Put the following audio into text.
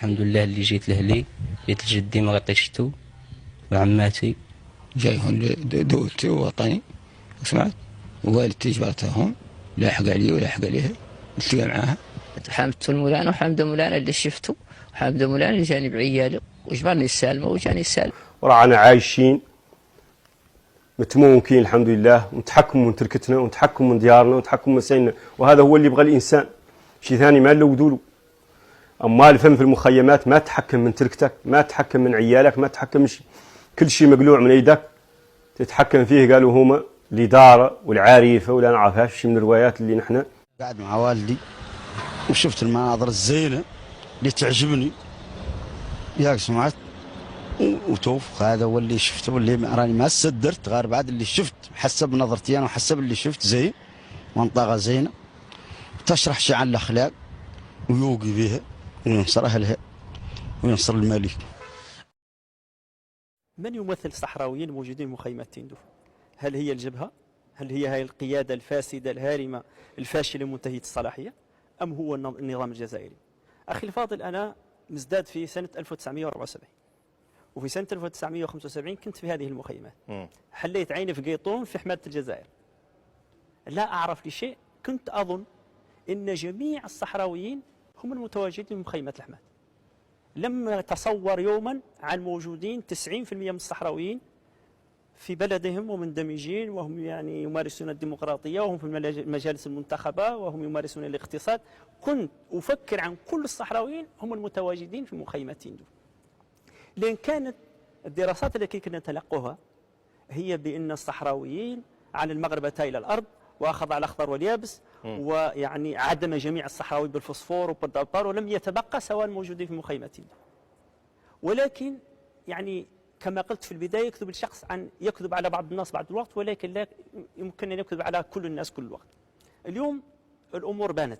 الحمد لله اللي جيت لهلي، جيت لجدي ما غطيتشتو وعماتي. جاي هون دوتي ووطني، سمعت والدتي جبرتها هون، لاحق علي ولاحق عليها، نتلقى معاها. حمدت المولانا وحمد مولانا اللي شفته، وحمد مولانا اللي جاني بعياله وجبرني السالمه وجاني السالمه. ورانا عايشين متموكين الحمد لله، ونتحكم من تركتنا ونتحكم من ديارنا ونتحكم من سيننا، وهذا هو اللي يبغى الانسان. شيء ثاني ما نلودوا له. اما الفم في المخيمات ما تتحكم من تركتك، ما تتحكم من عيالك، ما تتحكم من شيء، كل شيء مقلوع من يدك تتحكم فيه. قالوا هما الإدارة والعارفة ولا نعرفهاش، شيء من الروايات اللي نحن. قاعد مع والدي وشفت المناظر الزينة اللي تعجبني، ياك سمعت، وتوفق. هذا هو اللي شفته، واللي راني ما صدرت غير بعد اللي شفت، حسب نظرتي انا وحسب اللي شفت. زين منطقة زينة تشرح شيء عن الأخلاق ويوقي بها وينصر أهلها وينصر الملك. من يمثل الصحراويين الموجودين في مخيمات تندوف؟ هل هي الجبهة؟ هل هي القيادة الفاسدة الهارمة الفاشلة منتهية الصلاحية؟ أم هو النظام الجزائري؟ أخي الفاضل، أنا مزداد في سنة 1974، وفي سنة 1975 كنت في هذه المخيمات. حليت عيني في قيطون في حماية الجزائر. لا أعرف لشيء، كنت أظن أن جميع الصحراويين هم المتواجدين في مخيمات الحماة. لم أتصور يوما عن موجودين 90% من الصحراويين في بلدهم ومندمجين، وهم يعني يمارسون الديمقراطية، وهم في المجالس المنتخبة، وهم يمارسون الاقتصاد. كنت أفكر عن كل الصحراويين هم المتواجدين في مخيمات تندوف. لأن كانت الدراسات التي كنا نتلقوها هي بأن الصحراويين على المغربة إلى الأرض، وأخذ على الأخضر واليابس، ويعني عدم جميع الصحراوي بالفوسفور وبالدبار، ولم يتبقى سواء موجودين في مخيمات تندوف. ولكن يعني كما قلت في البداية، يكذب الشخص يكذب على بعض الناس بعض الوقت، ولكن لا يمكن أن يكذب على كل الناس كل الوقت. اليوم الأمور بانت.